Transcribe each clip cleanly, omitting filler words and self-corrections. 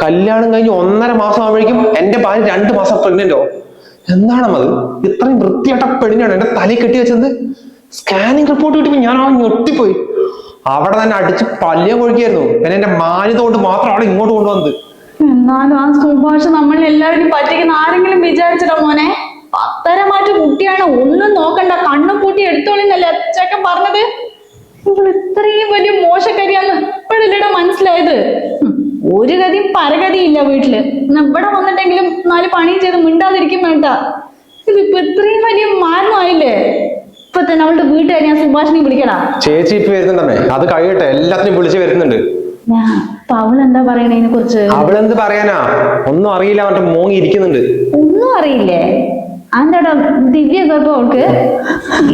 കല്യാണം കഴിഞ്ഞ് 1.5 മാസം ആവുമ്പോഴേക്കും എന്റെ ഭാര്യ 2 മാസം പ്രഗ്നന്റോ? എന്താണത്? ഇത്രയും വൃത്തിയായിട്ട പെണ്ണിനാണ് എന്റെ തലയിൽ കെട്ടി വെച്ചത്. സ്കാനിങ് റിപ്പോർട്ട് കിട്ടിയപ്പോ ഞാൻ ആ ഞെട്ടിപ്പോയി. അവിടെ തന്നെ അടിച്ച് പല്ലിയം കൊഴിക്കായിരുന്നു. പിന്നെ എന്റെ മാന്യത കൊണ്ട് മാത്രം അവിടെ ഇങ്ങോട്ട് കൊണ്ടുവന്നത്. എന്നാലും ആ സുഭാഷ് നമ്മളെ എല്ലാവരും പറ്റിക്കുന്ന ആരെങ്കിലും വിചാരിച്ചിട്ടോ മോനെ? പത്തരമാറ്റ കുട്ടിയാണ്, ഒന്നും നോക്കണ്ട, കണ്ണും പൂട്ടി എടുത്തോളിന്നല്ലേ അച്ചക്കൻ പറഞ്ഞത്. ഇവൾ ഇത്രയും വലിയ മോശക്കരിയാന്ന് ഇപ്പോഴല്ലേടാ മനസ്സിലായത്. ഒരു ഗതിയും പരഗതിയില്ല വീട്ടില്. ഇവിടെ വന്നിട്ടെങ്കിലും 4 പണിയും ചെയ്ത് മിണ്ടാതിരിക്കും വേണ്ട. ഇതിപ്പോ ഇത്രയും വലിയ മാനമായില്ലേ? ഇപ്പൊ തന്നെ അവളുടെ വീട്ടുകാർ ഞാൻ സുഭാഷിനെ വിളിക്കടാ. ചേച്ചി ഇപ്പൊ വരുന്നുണ്ടേ, അത് കഴിയട്ടെ. എല്ലാത്തിനും വിളിച്ച് വരുന്നുണ്ട്. അപ്പൊ അവളെന്താ പറയണതിനെ കുറിച്ച്? അവളെന്ത് പറയാനാ? ഒന്നും അറിയില്ല, മറ്റേ മോങ്ങി ഇരിക്കുന്നുണ്ട്. ഒന്നും അറിയില്ലേ? അതെന്താടാ ദിവ്യ ഗർഭം അവൾക്ക്?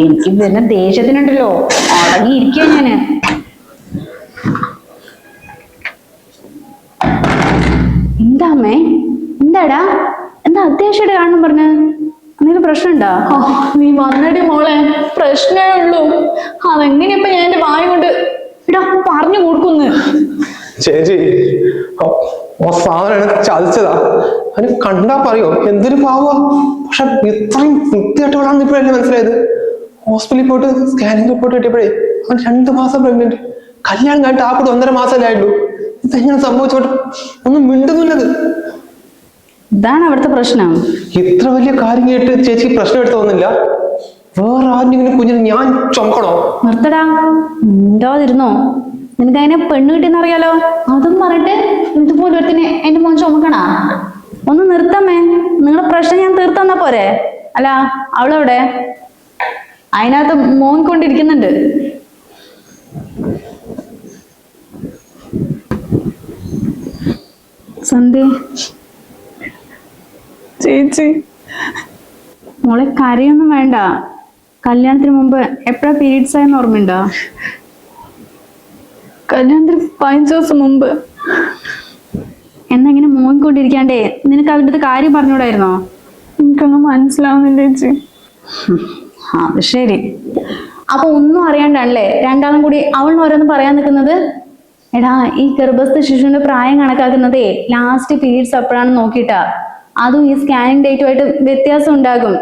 എനിക്ക് പിന്നെ ദേഷ്യത്തിനുണ്ടല്ലോ അടങ്ങിയിരിക്കുക ഞാന്. എന്താ അമ്മേ? എന്താടാ? എന്താ അത്യാവശ്യമായിട്ട് കാണണം പറഞ്ഞ? എന്തെങ്കിലും പ്രശ്നമുണ്ടോ? നീ വന്നടി മോളെ, പ്രശ്നമേ ഉള്ളൂ. അതെങ്ങനെയപ്പ ഞാൻ എന്റെ വായ കൊണ്ട് ഇടാ പറഞ്ഞു കൊടുക്കുന്നു. ചേച്ചി സാധനം ചതിച്ചതാ. അതിന് കണ്ടാ പറയോ എന്തൊരു പാവാ. പക്ഷെ ഇത്രയും വൃത്തിയായിട്ടവളാണെന്ന് ഇപ്പോഴല്ലേ മനസ്സിലായത്. ഹോസ്പിറ്റലിൽ പോയിട്ട് സ്കാനിങ് റിപ്പോർട്ട് കിട്ടിയപ്പോഴേ അവൻ 2 മാസം പ്രഗ്നന്റ്. കല്യാണം കഴിഞ്ഞിട്ട് ആ കൂടെ 1.5 മാസമല്ലേ ആയിട്ടുള്ളൂ. ഇതെങ്ങനെ സംഭവിച്ചോട്ട് ഒന്നും മിണ്ടുന്നില്ലത്. ഇതാണ് അവിടുത്തെ പ്രശ്നം. ഇത്ര വലിയ കാര്യം കേട്ട് ചേച്ചിക്ക് പ്രശ്നം എടുത്ത് തോന്നില്ല? വേറെ ആരെങ്കിലും കുഞ്ഞിന് ഞാൻ ചുമക്കണോ? നിർത്തടാ, മിണ്ടാതിരുന്നോ? നിനക്ക് അതിനെ പെണ്ണ് കിട്ടിയെന്ന് അറിയാലോ. അതും പറഞ്ഞിട്ട് ഇതുപോലെ ഒരുത്തിനെ എന്റെ മോൻ ചുമക്കണാ? ഒന്ന് നിർത്തമ്മേ. നിങ്ങളുടെ പ്രശ്നം ഞാൻ തീർത്തന്നാ പോരെ? അല്ല അവളെവിടെ? അതിനകത്ത് മോൻ കൊണ്ടിരിക്കുന്നുണ്ട്. സന്ധ്യ ചേച്ചി, മോളെ കരയൊന്നും വേണ്ട. കല്യാണത്തിന് മുമ്പ് എപ്പോഴാ പീരീഡ്സ് ആയെന്ന് ഓർമ്മയുണ്ടോ? കല്യാണത്തിന് 15 ദിവസം മുമ്പ്. എന്നാ ഇങ്ങനെ മോങ്ങിക്കൊണ്ടിരിക്കാണ്ടേ നിനക്ക് അവൻ്റെ അടുത്ത് കാര്യം പറഞ്ഞൂടായിരുന്നോ? എനിക്കൊന്നും മനസ്സിലാവുന്നില്ല ചേച്ചി. അത് ശരി. അപ്പൊ ഒന്നും അറിയാണ്ടാണല്ലേ രണ്ടാളും കൂടി അവളിന് ഓരോന്ന് പറയാൻ നിൽക്കുന്നത്? എടാ, ഈ ഗർഭസ്ഥ ശിശുവിന്റെ പ്രായം കണക്കാക്കുന്നതേ ലാസ്റ്റ് പീരീഡ്സ് എപ്പോഴാണെന്ന് നോക്കിയിട്ടാ. അതും ഈ സ്കാനിങ് ഡേറ്റുമായിട്ട് വ്യത്യാസം ഉണ്ടാകും.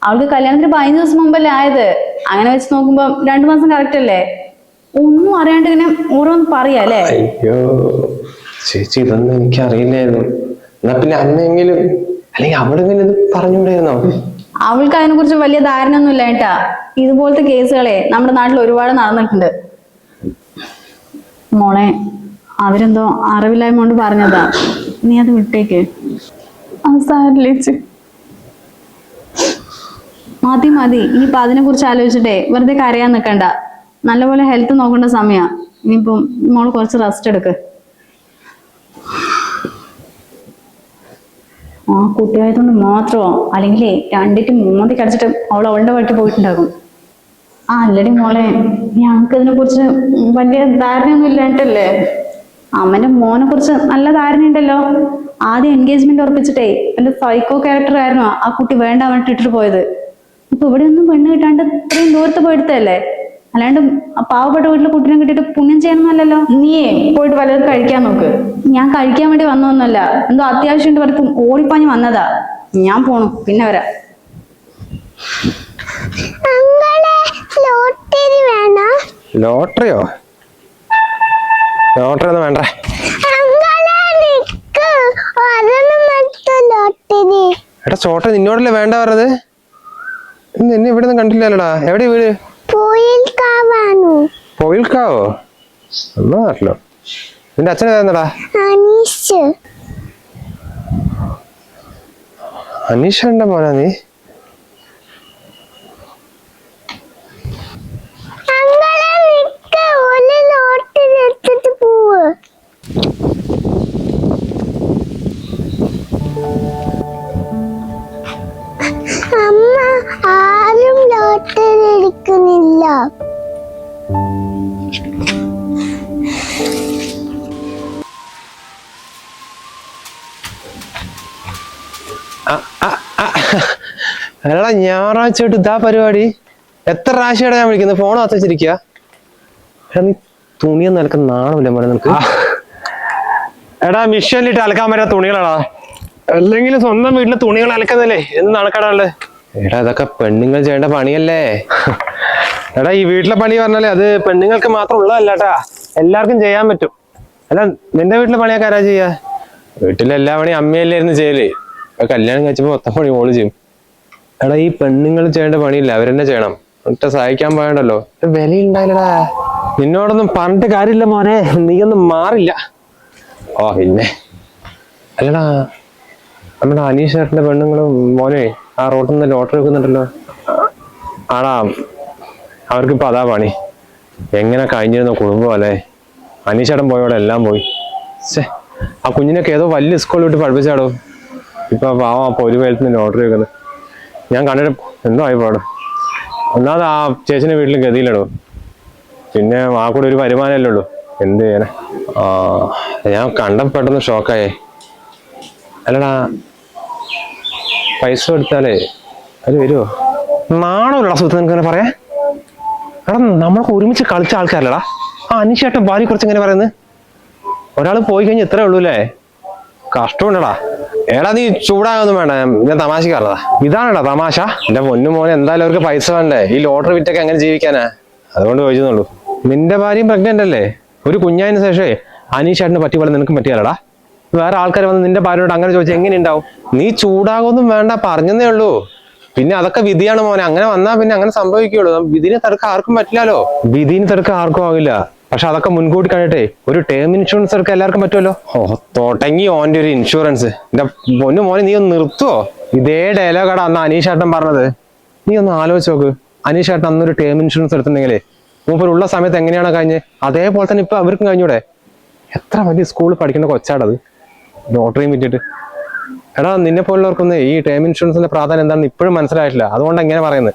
അവൾക്ക് കല്യാണത്തിന് 15 ദിവസം മുമ്പല്ലേ ആയത്. അങ്ങനെ വെച്ച് നോക്കുമ്പോ 2 മാസം കറക്റ്റ് അല്ലേ? ഒന്നും അറിയാണ്ട് ഇങ്ങനെ ഓരോന്ന് പറയാല്ലേ? അയ്യോ ചേച്ചി, ഇതൊന്നും എനിക്ക് അറിയില്ലായിരുന്നു. എന്നാ പിന്നെ അന്നെങ്കിലും അല്ലെങ്കിൽ അവളെങ്കിലും ഇത് പറഞ്ഞുകൂടായിരുന്നോ? അവൾക്ക് അതിനെ കുറിച്ച് വലിയ ധാരണ ഒന്നും ഇല്ല കേട്ടാ. ഇതുപോലത്തെ കേസുകളെ നമ്മുടെ നാട്ടിൽ ഒരുപാട് നടന്നിട്ടുണ്ട്. മോളെ, അവരെന്തോ അറിവില്ലായ്മ കൊണ്ട് പറഞ്ഞതാ. നീ അത് വിട്ടേക്ക്. മതി മതി. ഇനിയിപ്പൊ അതിനെ കുറിച്ച് ആലോചിച്ചിട്ടേ വെറുതെ കരയാൻ നിൽക്കണ്ട. നല്ലപോലെ ഹെൽത്ത് നോക്കേണ്ട സമയാ. ഇനിയിപ്പോ മോള് കുറച്ച് റെസ്റ്റ് എടുക്ക്. ആ കുട്ടിയായതുകൊണ്ട് മാത്രമോ? അല്ലെങ്കിലേ രണ്ടിട്ട് മൂന്നതി കടിച്ചിട്ട് അവളുടെ വഴിക്ക് പോയിട്ടുണ്ടാകും. ആ അല്ലടി മോളെ, ഞങ്ങൾക്ക് ഇതിനെ കുറിച്ച് വലിയ ധാരണയൊന്നും ഇല്ലായിട്ടല്ലേ. അമ്മന്റെ മോനെ കുറിച്ച് നല്ല ധാരണ ഉണ്ടല്ലോ. ആദ്യം എൻഗേജ്മെന്റ് ഉറപ്പിച്ചിട്ടേ എന്റെ സൈക്കോ ക്യാരക്ടർ ആയിരുന്നു ആ കുട്ടി വേണ്ട പറഞ്ഞിട്ട് ഇട്ടിട്ട് പോയത്. ഇപ്പൊ ഇവിടെ ഒന്നും പെണ്ണ് കിട്ടാണ്ട് ഇത്രയും ദൂരത്ത് പോയിട്ടല്ലേ? അല്ലാണ്ട് പാവപ്പെട്ട വീട്ടിലെ കുട്ടീനെ കിട്ടിയിട്ട് പുണ്യം ചെയ്യണമെന്നല്ലല്ലോ. നീയേ പോയിട്ട് വല്ലതും കഴിക്കാൻ നോക്ക്. ഞാൻ കഴിക്കാൻ വേണ്ടി വന്നതൊന്നുമല്ല, എന്തോ അത്യാവശ്യം പറഞ്ഞ് ഓടിപ്പാഞ്ഞ് വന്നതാ. ഞാൻ പോണു, പിന്നെ വരാം. ലോട്ടറിയോ? ലോട്ടറി ഒന്നും വേണ്ട. എടാ ചോട്ടെ, നിന്നോടല്ലേ വേണ്ട പറഞ്ഞത്? നിന്നെ ഇവിടെ ഒന്നും കണ്ടില്ലല്ലോടാ. എവിടെ വീട്? പോയിൽക്കാവോ? എന്നാ നാട്ടിലോ? നിന്റെ അച്ഛനെ വേണ്ടടാ? അനീഷന്റെ മോനാ നീ? അമ്മ, ആരും ലോട്ടറി എടുക്കുന്നില്ല. അല്ലടാ, ഞായറാഴ്ച തൊട്ട് ഇതാ പരിപാടി. എത്ര പ്രാവശ്യമായിട്ടാ ഞാൻ വിളിക്കുന്നത്? ഫോൺ വെച്ചിരിക്കുക. നീ തുണിയൊന്നും നിനക്ക് നാണമില്ല മോനെ? നിനക്ക് എടാ മിഷ്യനിലിട്ട് അലക്കാൻ പറ്റാത്ത തുണികളാടാ. അല്ലെങ്കിൽ സ്വന്തം വീട്ടിലെ തുണികൾ അലക്കുന്നല്ലേ എന്ന് നടക്കടാള്. എടാ ഇതൊക്കെ പെണ്ണുങ്ങൾ ചെയ്യേണ്ട പണിയല്ലേ. എടാ ഈ വീട്ടിലെ പണി പറഞ്ഞാലേ അത് പെണ്ണുങ്ങൾക്ക് മാത്രം ഉള്ളതല്ലാട്ടാ, എല്ലാവർക്കും ചെയ്യാൻ പറ്റും. അല്ല നിന്റെ വീട്ടിലെ പണിയൊക്കെ ആരാ ചെയ്യാ? വീട്ടിലെ എല്ലാ പണിയും അമ്മയല്ലായിരുന്നു ചെയ്യല്. കല്യാണം കഴിച്ചപ്പോ മൊത്തം പണി മോള് ചെയ്യും. എടാ ഈ പെണ്ണുങ്ങൾ ചെയ്യേണ്ട പണിയില്ല, അവരെന്നെ ചെയ്യണം. ഒറ്റ സഹായിക്കാൻ പോയണ്ടല്ലോ, വിലയുണ്ടായില്ലടാ. നിന്നോടൊന്നും പറഞ്ഞിട്ട് കാര്യമില്ല മോനെ, നീയൊന്നും മാറില്ല. ഓ പിന്നെ അല്ലടാ, നമ്മുടെ അനീഷ് ചേട്ടന്റെ പെണ്ണുങ്ങളും മോനെ ആ റോട്ടിൽ നിന്ന് ലോട്ടറി വെക്കുന്നുണ്ടല്ലോ. ആടാ അവർക്കിപ്പോ അതാ പണി. എങ്ങനെ കഴിഞ്ഞിരുന്ന കുടുംബം അല്ലേ. അനീഷ് ചേട്ടൻ പോയോടെ എല്ലാം പോയി. ആ കുഞ്ഞിനൊക്കെ ഏതോ വലിയ സ്കൂളിൽ വിട്ട് പഠിപ്പിച്ചാടോ. ഇപ്പൊ പാവം അപ്പൊ ഒരു പേരത്തിന് ലോട്ടറി വെക്കുന്നത് ഞാൻ കണ്ടിട്ട് എന്തോ ആയി പാടും. ഒന്നാമത് ആ ചേച്ചിന്റെ വീട്ടിൽ ഗതിയിലിടോ, പിന്നെ ആ കൂടെ ഒരു വരുമാനമല്ലേ ഉള്ളൂ, എന്ത് ചെയ്യാനാ. ഞാൻ കണ്ട പെട്ടെന്ന് ഷോക്കായേ. അല്ലടാ പൈസ എടുത്താലേ അത് വരുമോ? നാണമില്ലടാ സുഹൃത്ത് നിനക്ക് ഇങ്ങനെ പറയാ. എടാ നമ്മളൊക്കെ ഒരുമിച്ച് കളിച്ച ആൾക്കാരല്ലടാ. ആ അനീഷേട്ടൻ ഭാര്യ കുറച്ച് ഇങ്ങനെ പറയുന്നത്. ഒരാൾ പോയി കഴിഞ്ഞാൽ ഇത്രേ ഉള്ളൂ അല്ലേ. കഷ്ടമുണ്ടടാ. എടാ നീ ചൂടാകൊന്നും വേണ്ട, ഞാൻ തമാശക്കാരതാ. ഇതാണടാ തമാശ. എന്റെ പൊന്നു മോനെ എന്തായാലും അവർക്ക് പൈസ വേണ്ടേ, ഈ ലോട്ടറി വിറ്റൊക്കെ എങ്ങനെ ജീവിക്കാനാ, അതുകൊണ്ട് ചോദിച്ചെന്നുള്ളൂ. നിന്റെ ഭാര്യയും പ്രഗ്നന്റ് അല്ലേ, ഒരു കുഞ്ഞായതിനു ശേഷമേ അനീഷേട്ടന് പറ്റി പോലെ നിനക്കും പറ്റിയാലടാ. വേറെ ആൾക്കാർ വന്ന് നിന്റെ ഭാര്യയോട് അങ്ങനെ ചോദിച്ചാൽ എങ്ങനെ ഉണ്ടാവും? നീ ചൂടാകൊന്നും വേണ്ട, പറഞ്ഞതേ ഉള്ളൂ. പിന്നെ അതൊക്കെ വിധിയാണ് മോനെ, അങ്ങനെ വന്നാ പിന്നെ അങ്ങനെ സംഭവിക്കുള്ളൂ. വിധിനെ തടുക്കാൻ ആർക്കും പറ്റില്ലല്ലോ. വിധിനെ തടുക്കാൻ ആർക്കും ആവില്ല. പക്ഷെ അതൊക്കെ മുൻകൂട്ടി കണ്ടിട്ടേ ഒരു ടേം ഇൻഷുറൻസ് എടുക്കാൻ എല്ലാവർക്കും പറ്റുമല്ലോ. തുടങ്ങി ഓന്റെ ഒരു ഇൻഷുറൻസ്. എന്റെ പൊന്നു മോനെ നീ ഒന്ന് നിർത്തുവോ? ഇതേ ഡയലോഗാടാ അന്ന് അനീഷേട്ടൻ പറഞ്ഞത്. നീ ഒന്ന് ആലോചിച്ച് നോക്ക്, അനീഷേട്ടൻ അന്നൊരു ടേം ഇൻഷുറൻസ് എടുത്തിട്ടുണ്ടെങ്കിലേ മൂപ്പരുള്ള സമയത്ത് എങ്ങനെയാണ് കഴിഞ്ഞത്, അതേപോലെ തന്നെ ഇപ്പൊ അവർക്കും കഴിഞ്ഞൂടെ. എത്ര വലിയ സ്കൂളിൽ പഠിക്കേണ്ട കൊച്ചാടത് ലോട്ടറിയും വിറ്റിട്ട്. എടാ നിന്നെ പോലുള്ളവർക്കൊന്നും ഈ ടേം ഇൻഷുറൻസിന്റെ പ്രാധാന്യം എന്താണെന്ന് ഇപ്പോഴും മനസ്സിലായിട്ടില്ല, അതുകൊണ്ട് എങ്ങനെ പറയുന്നത്.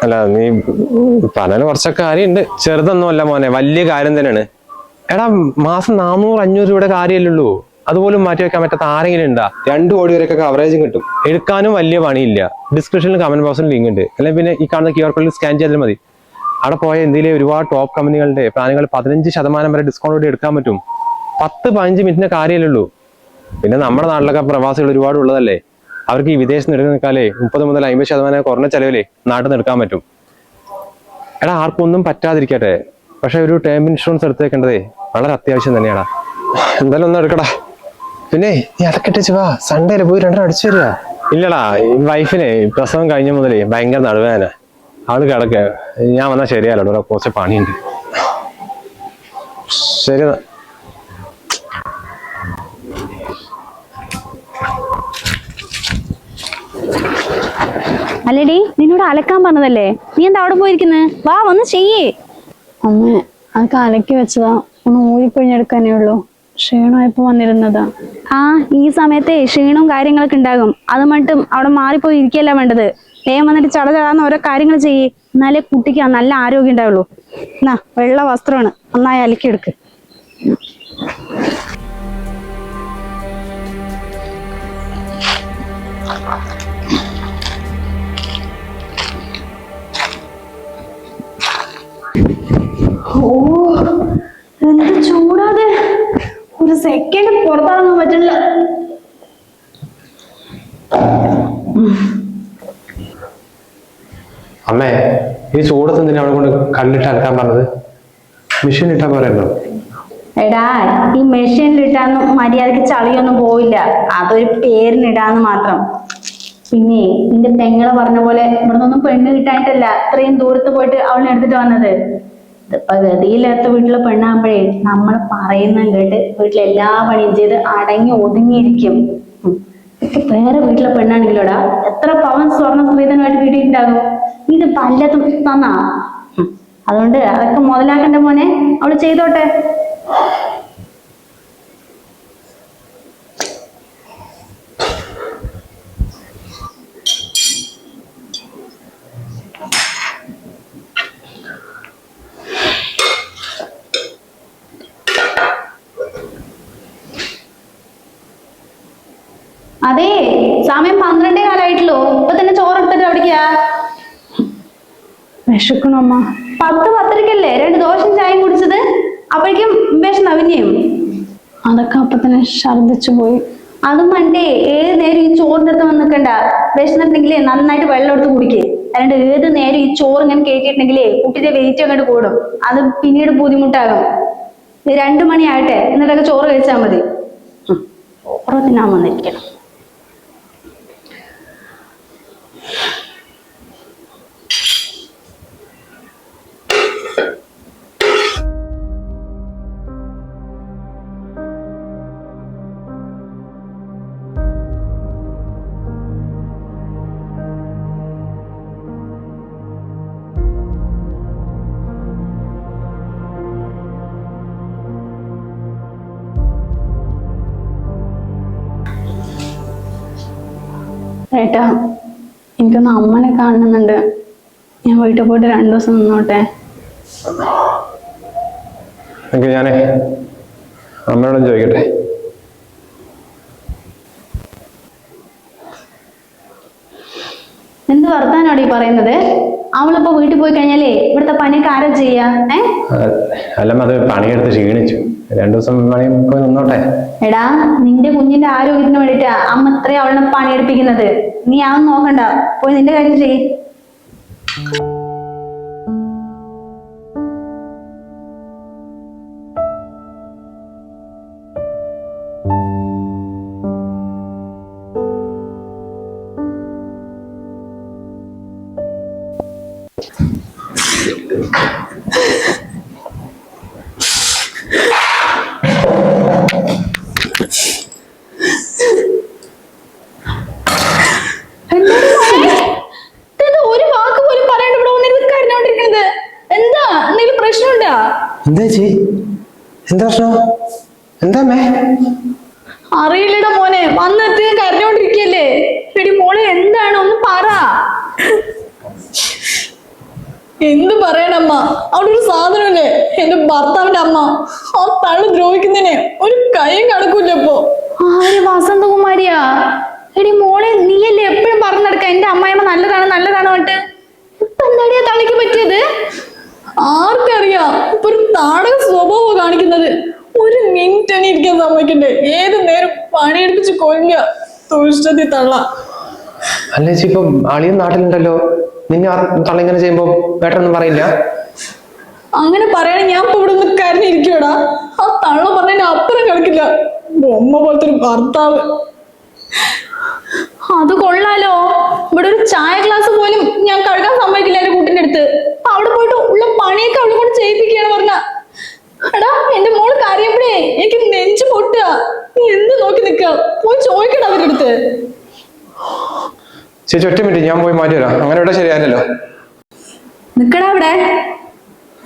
അല്ല നീ പറഞ്ഞാലും കുറച്ചൊക്കെ കാര്യമുണ്ട്, ചെറുതൊന്നും അല്ല മോനെ, വലിയ കാര്യം തന്നെയാണ്. എടാ മാസം 400-500 രൂപയുടെ കാര്യമല്ലുള്ളൂ, അതുപോലും മാറ്റി വെക്കാൻ പറ്റാത്ത ആരെങ്കിലും ഉണ്ടാ? 2 കോടി വരെയൊക്കെ കവറേജും കിട്ടും. എടുക്കാനും വലിയ പണിയില്ല. ഡിസ്ക്രിപ്ഷനിൽ കമന്റ് ബോക്സിൽ ലിങ്ക് ഉണ്ട്, അല്ലെങ്കിൽ പിന്നെ ഈ കാണുന്ന QR കോഡിൽ സ്കാൻ ചെയ്താൽ മതി. അവിടെ പോയ ഇന്ത്യയിലെ ഒരുപാട് ടോപ്പ് കമ്പനികളുടെ പ്ലാനുകൾ 15% വരെ ഡിസ്കൗണ്ട് എടുക്കാൻ പറ്റും. 10-15 മിനിറ്റിന്റെ കാര്യമല്ലുള്ളൂ. പിന്നെ നമ്മുടെ നാട്ടിലൊക്കെ പ്രവാസികൾ ഒരുപാട് ഉള്ളതല്ലേ, അവർക്ക് ഈ വിദേശത്ത് എടുത്ത് നിൽക്കാലേ 30 മുതൽ 50% കുറഞ്ഞ ചെലവിലേ നാട്ടിൽ നിന്ന് എടുക്കാൻ പറ്റും. എടാ ആർക്കും ഒന്നും പറ്റാതിരിക്കട്ടെ, പക്ഷെ ഒരു ടേം ഇൻഷുറൻസ് എടുത്തേക്കേണ്ടതേ വളരെ അത്യാവശ്യം തന്നെയാടാ. എന്തായാലും ഒന്നും എടുക്കടാ. പിന്നെ നീ അതൊക്കെ ഇട്ടിച്ച് വാ, സൺഡേയില് പോയി 2 അടിച്ചു വരിക. ഇല്ലടാ വൈഫിനെ പ്രസവം കഴിഞ്ഞ മുതലേ ഭയങ്കര നടുവേദന, ആള് കിടക്ക. ഞാൻ വന്നാൽ ശരിയല്ലോ, കുറച്ച് പണിയുണ്ട്. ശരി. അല്ലേടി നിന്നോട് അലക്കാൻ പറഞ്ഞതല്ലേ, നീ എന്താ അവിടെ പോയിരിക്കുന്നത്? വാ വന്ന് ചെയ്യേ. അമ്മ അതൊക്കെ അലക്കി വെച്ചതാ, ഒന്ന് ഊരിപ്പിഴിഞ്ഞെടുക്കാനേ ഉള്ളൂ. ക്ഷീണമായപ്പോ വന്നിരുന്നതാ. ആ ഈ സമയത്തെ ക്ഷീണവും കാര്യങ്ങളൊക്കെ ഉണ്ടാകും, അത് മറ്റും അവിടെ മാറിപ്പോയി ഇരിക്കല്ല വേണ്ടത്. വേഗം വന്നിട്ട് ചടചടാന്ന് ഓരോ കാര്യങ്ങൾ ചെയ്യേ, എന്നാലേ കുട്ടിക്ക് നല്ല ആരോഗ്യം ഉണ്ടാവുള്ളൂ. എന്നാ വെള്ള വസ്ത്രമാണ്, നന്നായി അലക്കിയെടുക്ക്. ഓ എന്ത് ചൂടാതെ, ഒരു സെക്കൻഡ് പുറത്തിറങ്ങാൻ പറ്റില്ല. അമ്മേ ഈ ചൂടത്ത് എന്തിനാ അവിടെ കൊണ്ട് കല്ലിട്ട് അലക്കാൻ പറഞ്ഞത്? മെഷീൻ ഇട്ടാ പോരല്ലോ. എടാ ഈ മെഷീനിലിട്ടാന്ന് മര്യാദക്ക് ചളിയൊന്നും പോയില്ല, അതൊരു പേരിനിടാന്ന് മാത്രം. പിന്നെ നിന്റെ പെങ്ങളെ പറഞ്ഞ പോലെ ഇവിടെ നിന്നൊന്നും പെണ്ണ് കിട്ടായിട്ടല്ല ഇത്രയും ദൂരത്ത് പോയിട്ട് അവളെ എടുത്തിട്ട് വന്നത്. ഇതിപ്പോ ഗതിയില്ലാത്ത വീട്ടിലെ പെണ്ണാകുമ്പോഴേ നമ്മൾ പറയുന്ന കേട്ട് വീട്ടിലെ എല്ലാ പണിയും ചെയ്ത് അടങ്ങി ഒതുങ്ങിയിരിക്കും. വേറെ വീട്ടിലെ പെണ്ണാണെങ്കിലോടാ എത്ര പവൻ സ്വർണ്ണ സ്ത്രീധനമായിട്ട് കിട്ടിയിട്ടുണ്ടാകും. ഇത് പലതും തന്നാ. അതുകൊണ്ട് അതൊക്കെ മുതലാക്കണ്ട മോനെ, അവള് ചെയ്തോട്ടെ. അതെ സമയം 12 കാലമായിട്ടുള്ളൂ, ഇപ്പൊ തന്നെ ചോറെടുത്തിട്ട് അവിടേക്കാ. വിശക്കണോ അമ്മ? 10-10:30ക്കല്ലേ 2 ദോശയും ചായയും കുടിച്ചത്, അപ്പോഴേക്കും വിശന്ന പിന്നെയും. അതൊക്കെ അപ്പൊ തന്നെ ഛർദിച്ചു പോയി. അതും മണ്ടേ ഏത് നേരം ഈ ചോറിന്റെ അടുത്ത് വന്ന് നിൽക്കണ്ട. വിശന്നിട്ടുണ്ടെങ്കിലേ നന്നായിട്ട് വെള്ളം എടുത്ത് കുടിക്കേ. അല്ലാണ്ട് ഏത് നേരം ഈ ചോറ് ഇങ്ങനെ കേട്ടിട്ടുണ്ടെങ്കിലേ കുട്ടിയുടെ വെയിറ്റ് അങ്ങോട്ട് കൂടും. അത് പിന്നീട് ബുദ്ധിമുട്ടാകും. 2 മണി ആകട്ടെ എന്നിട്ടൊക്കെ ചോറ് കഴിച്ചാൽ മതി. ചോറ് തിന്നാൻ വന്നിരിക്കണം. ഏട്ടാ, എനിക്കൊന്ന് അമ്മനെ കാണുന്നുണ്ട്. ഞാൻ വീട്ടിൽ പോയിട്ട് 2 ദിവസം നിന്നോട്ടെ. ഞാനേ അമ്മയോടും ചോദിക്കട്ടെ. എന്ത് വർത്താനോട് ഈ പറയുന്നത്? അവളിപ്പോ വീട്ടിൽ പോയി കഴിഞ്ഞാലേ ഇവിടുത്തെ പണിയൊക്കെ ആരാ ചെയ്യാ? അല്ലമ്മ, അത് പണിയെടുത്ത് ക്ഷീണിച്ചു. 2 ദിവസം പണി പോയി നിന്നോട്ടെ. എടാ, നിന്റെ കുഞ്ഞിന്റെ ആരോഗ്യത്തിന് വേണ്ടിട്ടാ അമ്മ ഇത്രയും അവളെ പണിയെടുപ്പിക്കുന്നത്. നീ അതൊന്നും നോക്കണ്ട, പോയി നിന്റെ കാര്യം ചെയ്യ്. ഒരു വാക്ക് പോലും പറയാണ്ട് ഇവിടെ വന്നിരുന്ന് കരഞ്ഞോണ്ടിരിക്കുന്നത് എന്താ? എന്തെങ്കിലും പ്രശ്നമുണ്ടാ? എന്താ ചേച്ചി? എന്താ പ്രശ്നം? എന്താ മേ? അറിയില്ലടാ മോനെ, വന്നെത്തി കരഞ്ഞോണ്ടിരിക്കല്ലേ. എടി മോളെ, എന്താണ്? ഒന്ന് പറ. എന്ത് പറയണമ്മ? അവിടെ ഒരു സാധനമല്ലേ എന്റെ ഭർത്താവിന്റെ അമ്മ. ആ തള്ളു ദ്രോഹിക്കുന്നതിനെ ഒരു കൈയും കണക്കൂല്ല. ഇപ്പൊ ആര്? വസന്തകുമാരിയാ? എടി മോളെ, നീയല്ലേ എപ്പോഴും പറഞ്ഞു നടക്ക എന്റെ അമ്മായിമ്മ നല്ലതാണ് നല്ലതാണ് പറഞ്ഞിട്ട്. ഇപ്പൊ എന്താടിയാ തള്ളിക്ക് പറ്റിയത്? ആർക്കറിയാം, ഇപ്പൊ ഒരു താടക സ്വഭാവം കാണിക്കുന്നത്. ഒരു മിനിറ്റ് തന്നെ ഇരിക്കാൻ സമ്മതിക്കണ്ടേ? ഏത് നേരം പണിയെടുപ്പിച്ച് കൊല്ലുക. ദുഷ്ടത്തി തള്ള. അല്ല ചേച്ചി, ഇപ്പൊ അളിയൻ നാട്ടിലുണ്ടല്ലോ. നിന്നെ ആ തള്ള ഇങ്ങനെ ചെയ്യുമ്പോ വേട്ടൊന്നും പറയില്ല? അങ്ങനെ പറയണേ ഞാൻ ഇപ്പൊ ഇവിടെ നിന്ന് കരഞ്ഞിരിക്കുവാടാ. ആ തള്ള പറഞ്ഞതിന് അപ്പുറം കളിക്കില്ല. ബൊമ്മ പോലത്തെ ഒരു ഭർത്താവ്. അത് കൊള്ളാലോ. ഇവിടെ ഒരു ചായ ഗ്ലാസ് പോലും ഞാൻ കഴുകാൻ സമ്മതിക്കില്ല എന്റെ കുട്ടിന്റെ അടുത്ത്. അവിടെ പോയിട്ട് ഉള്ള പണിയൊക്കെ അവളെ കൊണ്ട് ചെയ്യിപ്പിക്കുകയാണ് പറഞ്ഞ. എടാ, എന്റെ മോള് കരയപ്പോഴേ എനിക്ക് നെഞ്ചു പൊട്ടുക. നീ എന്ത് നോക്കി നിക്ക? പോയി ചോദിക്കട അവരുടെ അടുത്ത്. ചേച്ചി 1 മിനിറ്റ്, ഞാൻ പോയി മാറ്റി വരാം. അങ്ങനെ ഇവിടെ ശരിയായില്ലല്ലോ. നിക്കടാ അവിടെ.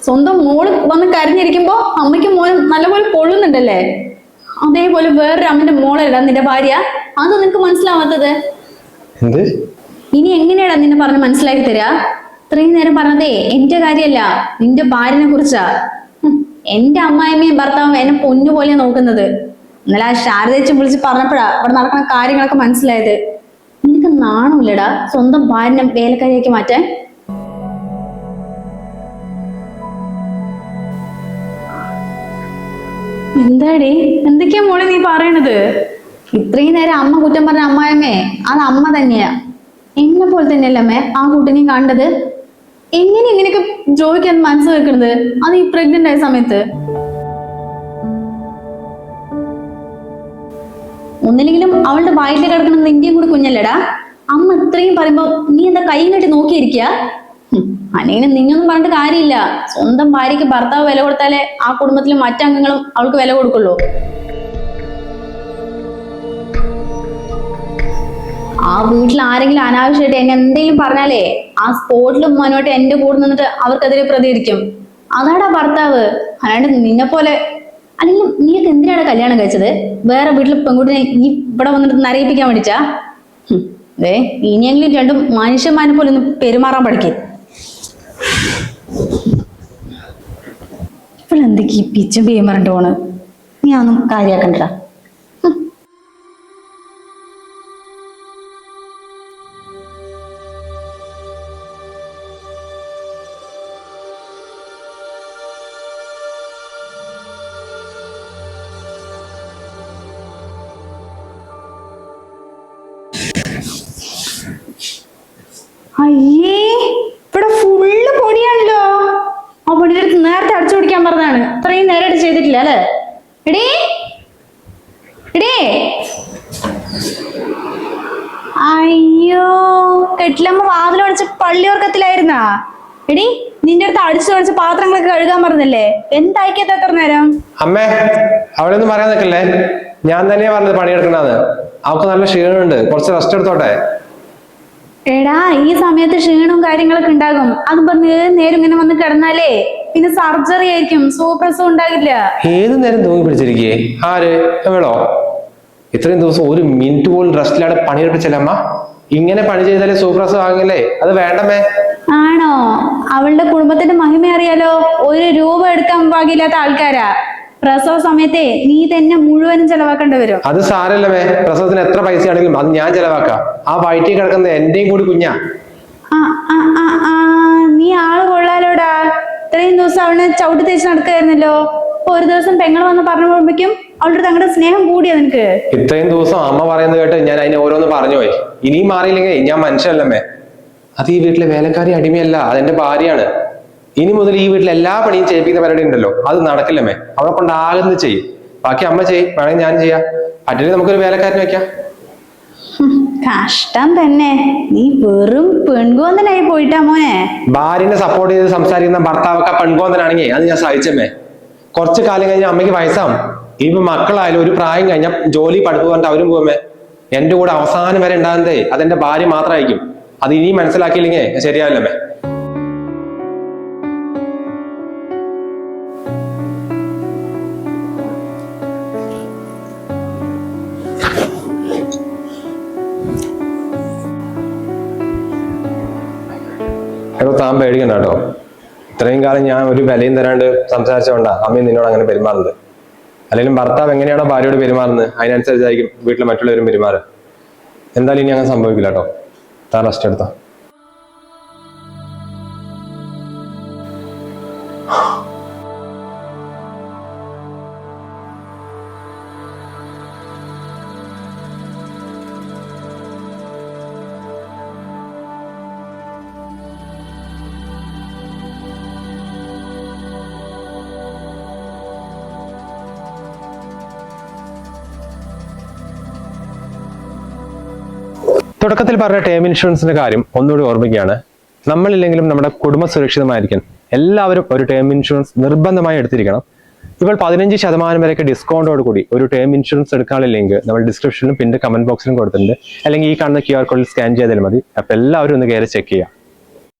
സ്വന്തം മോള് വന്ന് കരഞ്ഞിരിക്കുമ്പോ അമ്മയ്ക്കും മോനും നല്ലപോലെ കൊള്ളുന്നുണ്ടല്ലേ? അതേപോലെ വേറൊരു അമ്മന്റെ മോളല്ല നിന്റെ ഭാര്യ. അത് നിനക്ക് മനസ്സിലാവാത്തത്? എന്ത്? ഇനി എങ്ങനെയാടാ നിന്നെ പറഞ്ഞ് മനസ്സിലാക്കി തരാ? ഇത്രയും നേരം പറഞ്ഞതേ എന്റെ കാര്യമല്ല, നിന്റെ ഭാര്യനെ കുറിച്ചാ. എന്റെ അമ്മായിമ്മയും ഭർത്താവും എന്നെ പൊന്നുപോലെ നോക്കുന്നത്. ഇന്നലെ ആ ശാരദച്ച് വിളിച്ച് പറഞ്ഞപ്പോഴാ ഇവിടെ നടക്കുന്ന കാര്യങ്ങളൊക്കെ മനസ്സിലായത്. നിനക്ക് നാണമില്ലടാ സ്വന്തം ഭാര്യനെ വേലക്കാരിയാക്കി മാറ്റാൻ? എന്താടി, എന്തൊക്കെയാ മോളെ നീ പറയണത്? ഇത്രയും നേരം അമ്മ കുറ്റം പറഞ്ഞ അമ്മായിമ്മേ, അത് അമ്മ തന്നെയാ. എന്നെ പോലെ തന്നെയല്ലേ അമ്മേ ആ കുട്ടിനെയും കണ്ടത്? എങ്ങനെ ഇങ്ങനെയൊക്കെ ജോലിക്കാൻ മനസ്സ് വെക്കുന്നത്? അത് ഈ പ്രഗ്നന്റ് ആയ സമയത്ത്. ഒന്നില്ലെങ്കിലും അവളുടെ വയറ്റിൽ കിടക്കുന്ന നിന്റെയും കൂടി കുഞ്ഞല്ലേടാ. അമ്മ ഇത്രയും പറയുമ്പോ നീ എന്താ കൈ കെട്ടി നോക്കിയിരിക്കുക? അല്ലെങ്കിൽ നിങ്ങൊന്നും പറഞ്ഞിട്ട് കാര്യമില്ല. സ്വന്തം ഭാര്യയ്ക്ക് ഭർത്താവ് വില കൊടുത്താലേ ആ കുടുംബത്തിലെ മറ്റംഗങ്ങളും അവൾക്ക് വില കൊടുക്കുള്ളൂ. ആ വീട്ടിൽ ആരെങ്കിലും അനാവശ്യമായിട്ട് എന്നെ എന്തെങ്കിലും പറഞ്ഞാലേ ആ സ്പോട്ടിലും മനോട്ട് എന്റെ കൂടെ നിന്നിട്ട് അവർക്കെതിരെ പ്രതികരിക്കും. അതാടാ ഭർത്താവ്. അല്ലാണ്ട് നിന്നെ പോലെ. അല്ലെങ്കിൽ നീയൊക്കെ എന്തിനാണ് കല്യാണം കഴിച്ചത്? വേറെ വീട്ടിൽ പെൺകുട്ടിനെ നീ ഇവിടെ വന്നിട്ട് നരയിപ്പിക്കാൻ വേണ്ടിച്ചാ? ഇനിയെങ്കിലും 2 മനുഷ്യന്മാരെ പോലെ ഒന്ന് പെരുമാറാൻ പഠിക്കേ. ഇവളെന്തൊക്കെ ഈ പിച്ചും പേയും പറഞ്ഞിട്ട് പോണ്? നീ ഒന്നും കാര്യാക്കണ്ടടാ. അയ്യേ, ഇവിടെ ഫുള്ള് പൊടിയാണല്ലോ. ആ പൊടിയുടെ അടുത്ത് നേരത്തെ അടിച്ചു പിടിക്കാൻ പറഞ്ഞതാണ്. ഇത്രയും നേരമായിട്ട് ചെയ്തിട്ടില്ല അല്ലേ? എടീ എടീ, അയ്യോ, കെട്ടിലമ്മ വാതിലടച്ച് പള്ളിയോർക്കത്തിലായിരുന്നാ? എടി, നിന്റെ അടുത്ത് അടിച്ചു തുടച്ച പാത്രങ്ങളൊക്കെ കഴുകാൻ പറഞ്ഞല്ലേ? എന്തായിക്കത്ത എത്ര നേരം? അമ്മേ, അവിടെ ഒന്നും പറയാൻ നിൽക്കല്ലേ, ഞാൻ തന്നെയാ പറഞ്ഞത് പണിയെടുക്കണ്ടെന്ന്. അവൾക്ക് നല്ല ക്ഷീണമുണ്ട്, കുറച്ച് റെസ്റ്റ് എടുത്തോട്ടെ. എടാ, ഈ സമയത്ത് ക്ഷീണവും കാര്യങ്ങളൊക്കെ ഉണ്ടാകും. അത് പറഞ്ഞ് നേരം ഇങ്ങനെ വന്ന് കിടന്നാലേ പിന്നെ സർജറി ആയിരിക്കും, സുഖപ്രസവം ഉണ്ടാകില്ല. ഏത് നേരം തൂങ്ങി പിടിച്ചിരിക്കേ? ആര്? എവളോ? ഇത്രയും ദിവസം ഒരു മിനിറ്റ് പോലും റെസ്റ്റിലാണ് പണിയെടുപ്പിച്ചല്ലേ അമ്മ? ഇങ്ങനെ പണി ചെയ്താലേ സുഖപ്രസവം ആകില്ലേ? അത് വേണ്ടമേ. ആണോ? അവളുടെ കുടുംബത്തിന്റെ മഹിമ അറിയാലോ. 1 രൂപ എടുക്കാൻ പാകില്ലാത്ത ആൾക്കാരാ. പ്രസവ സമയത്തെ നീ തന്നെ മുഴുവനും ചെലവാക്കേണ്ടി വരും. അത് സാരല്ലമേ, പ്രസവത്തിന് എത്ര പൈസ ആണെങ്കിലും അത് ഞാൻ ചെലവാക്കാം. ആ വയറ്റിൽ കിടക്കുന്ന എന്റെയും കൂടി കുഞ്ഞാ. നീ ആള് കൊള്ളാലോടാ. ഇത്രയും ദിവസം അവളെ ചവിട്ടി തേച്ച് നടക്കായിരുന്നല്ലോ. ഒരു ദിവസം പെങ്ങൾ വന്ന് പറഞ്ഞു പോകുമ്പോഴേക്കും അവളുടെ തങ്ങളുടെ സ്നേഹം കൂടിയാ നിനക്ക്. ഇത്രയും ദിവസം അമ്മ പറയുന്നത് കേട്ട് ഞാൻ അതിനെ ഓരോന്ന് പറഞ്ഞു പോയി. ഇനിയും മാറിയില്ലെങ്കിൽ ഞാൻ മനുഷ്യല്ലമ്മേ. അത് ഈ വീട്ടിലെ വേലക്കാരി അടിമയല്ല, അതെന്റെ ഭാര്യയാണ്. ഇനി മുതൽ ഈ വീട്ടിൽ എല്ലാ പണിയും ചെയ്യിപ്പിക്കുന്ന പരിപാടി ഉണ്ടല്ലോ, അത് നടക്കില്ലമ്മേ. അവളെ കൊണ്ടാകുന്നത് ചെയ്യും, ബാക്കി അമ്മ ചെയ്യും, വേണമെങ്കിൽ ഞാൻ ചെയ്യാം. പറ്റില്ല നമുക്കൊരു വേലക്കാരനെ വെക്കാം. കഷ്ടം തന്നെ, നീ വെറും പെൺകോന്തനായി പോയിട്ടാ മോനെ. ഭാര്യനെ സപ്പോർട്ട് ചെയ്ത് സംസാരിക്കുന്ന ഭർത്താവൊക്കെ പെൺകോന്തനാണെങ്കിൽ അത് ഞാൻ സഹിച്ചമ്മേ. കുറച്ച് കാലം കഴിഞ്ഞാൽ അമ്മയ്ക്ക് വയസ്സാവും. ഇനിയിപ്പോ മക്കളായാലും ഒരു പ്രായം കഴിഞ്ഞാൽ ജോലി പഠിപ്പ് പറഞ്ഞിട്ട് അവരും പോവമ്മേ. എന്റെ കൂടെ അവസാനം വരെ ഉണ്ടാകുന്നതേ അതെന്റെ ഭാര്യ മാത്രമായിരിക്കും. അത് ഇനിയും മനസ്സിലാക്കിയില്ലെങ്കിൽ ശരിയാവില്ലമ്മേ. താൻ പേടിക്കണ്ട കേട്ടോ. ഇത്രയും കാലം ഞാൻ ഒരു വിലയും തരാണ്ട് സംസാരിച്ചോണ്ടാ അമ്മയും നിന്നോട് അങ്ങനെ പെരുമാറുന്നത്. അല്ലെങ്കിൽ ഭർത്താവ് എങ്ങനെയാണോ ഭാര്യയോട് പെരുമാറുന്നത് അതിനനുസരിച്ചായിരിക്കും വീട്ടിൽ മറ്റുള്ളവരും പെരുമാറുക. എന്തായാലും ഇനി അങ്ങനെ സംഭവിക്കില്ല കേട്ടോ. താൻ റെസ്റ്റ് എടുത്തോ. തുടക്കത്തിൽ പറഞ്ഞ ടേം ഇൻഷുറൻസിന്റെ കാര്യം ഒന്നുകൂടി ഓർമ്മിക്കുകയാണ്. നമ്മളില്ലെങ്കിലും നമ്മുടെ കുടുംബം സുരക്ഷിതമായിരിക്കാൻ എല്ലാവരും ഒരു ടേം ഇൻഷുറൻസ് നിർബന്ധമായി എടുത്തിരിക്കണം. ഇപ്പോൾ 15% വരെയൊക്കെ ഡിസ്കൗണ്ടോട് കൂടി ഒരു ടേം ഇൻഷുറൻസ് എടുക്കാനുള്ള ലിങ്ക് നമ്മൾ ഡിസ്ക്രിപ്ഷനിലും പിന്നെ കമന്റ് ബോക്സിലും കൊടുത്തിട്ടുണ്ട്. അല്ലെങ്കിൽ ഈ കാണുന്ന QR കോഡിൽ സ്കാൻ ചെയ്താൽ മതി. അപ്പൊ എല്ലാവരും ഒന്ന് കയറി ചെക്ക് ചെയ്യാം.